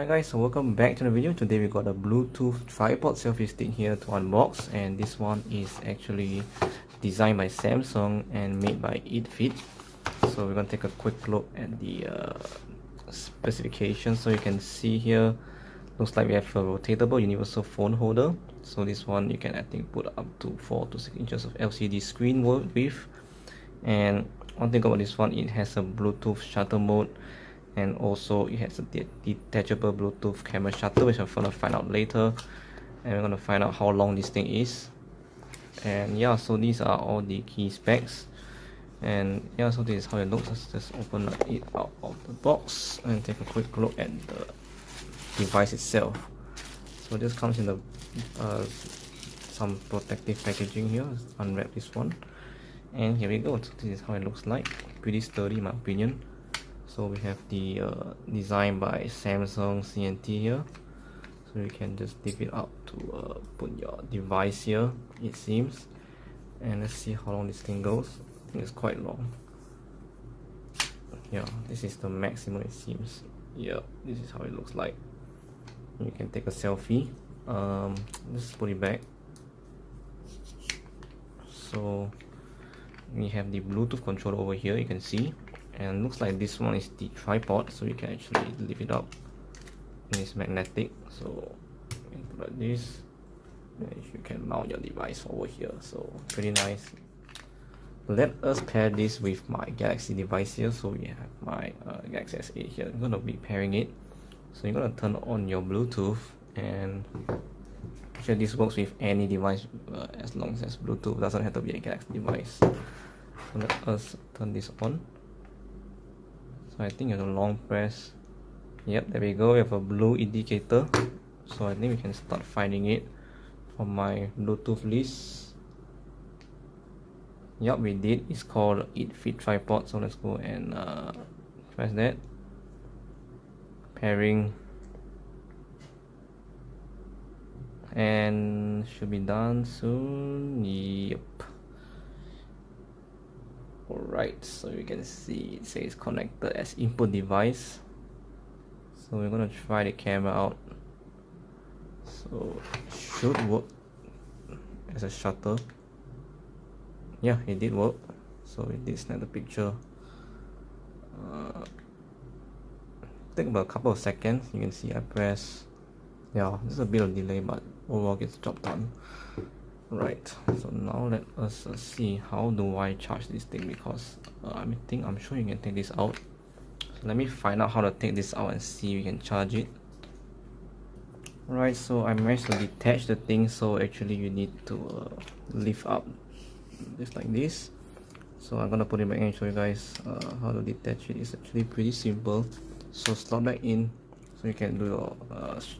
Hi guys, so welcome back to the video. Today we got a Bluetooth tripod selfie stick here to unbox, and this one is actually designed by Samsung and made by ITFIT. So we're gonna take a quick look at the specifications. So you can see here, looks like we have a rotatable universal phone holder. So this one you can, I think, put up to 4 to 6 inches of LCD screen width. And one thing about this one, it has a Bluetooth shutter mode, and also it has a detachable Bluetooth camera shutter, which I'm gonna find out later. And we're gonna find out how long this thing is. And yeah, so these are all the key specs. And yeah, so this is how it looks. Let's just open it out of the box and take a quick look at the device itself. So this comes in the some protective packaging here. Let's unwrap this one, and here we go. So this is how it looks like. Pretty sturdy in my opinion. So we have the design by Samsung CNT here. So you can just dip it out to put your device here, it seems. And let's see how long this thing goes. I think it's quite long. Yeah, this is the maximum it seems. Yeah, this is how it looks like. You can take a selfie. Let's put it back. So we have the Bluetooth controller over here, you can see. And looks like this one is the tripod, so you can actually lift it up, and it's magnetic. So you can put like this, and you can mount your device over here. So pretty nice. Let us pair this with my Galaxy device here. So we have my Galaxy S8 here. I'm gonna be pairing it. So you're gonna turn on your Bluetooth, and actually this works with any device as long as Bluetooth. Doesn't have to be a Galaxy device. So let us turn this on. So I think you have a long press. Yep, there we go. We have a blue indicator. So I think we can start finding it from my Bluetooth list. Yep, we did. It's called ITFIT tripod. So let's go and press that. Pairing. And should be done soon. Yep. Alright, so you can see it says connected as input device. So we're gonna try the camera out. So it should work as a shutter. Yeah, it did work. So it did snap the picture. Take about a couple of seconds. You can see I press. Yeah, there's a bit of delay, but overall gets the job done. Right, so now let us see how do I charge this thing, because I'm sure you can take this out. So let me find out how to take this out and see if we can charge it. Right, so I managed to detach the thing. So actually you need to lift up just like this. So I'm gonna put it back in and show you guys how to detach it. It's actually pretty simple. So slot back in, so you can do your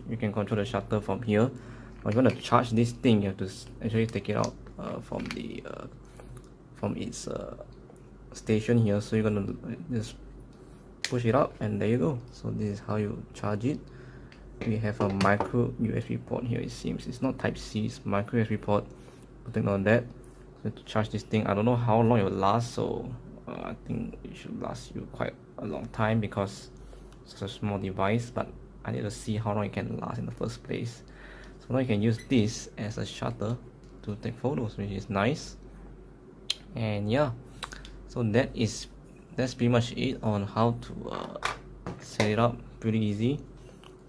you can control the shutter from here. If you want to charge this thing, you have to actually take it out from the from its station here. So you're gonna just push it up, and there you go. So this is how you charge it. We have a micro USB port here. It seems it's not Type C, it's micro USB port. Take note of that. So to charge this thing, I don't know how long it will last. So I think it should last you quite a long time because it's such a small device. But I need to see how long it can last in the first place. So now you can use this as a shutter to take photos, which is nice. And yeah, so that's pretty much it on how to set it up. Pretty easy.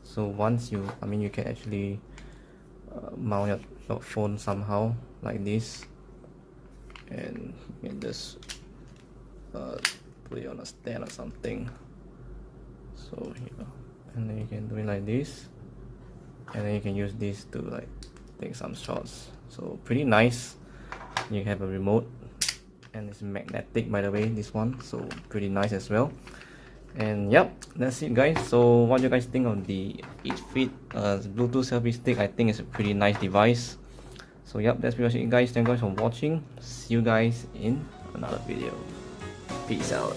So once you can actually mount your phone somehow like this, and you can just put it on a stand or something. So here, and then you can do it like this. And then you can use this to like take some shots. So pretty nice. You have a remote, and it's magnetic, by the way, this one. So pretty nice as well. And yep, that's it guys. So what do you guys think of the ITFIT Bluetooth selfie stick? I think it's a pretty nice device. So yep, that's pretty much it guys. Thank you guys for watching. See you guys in another video. Peace out.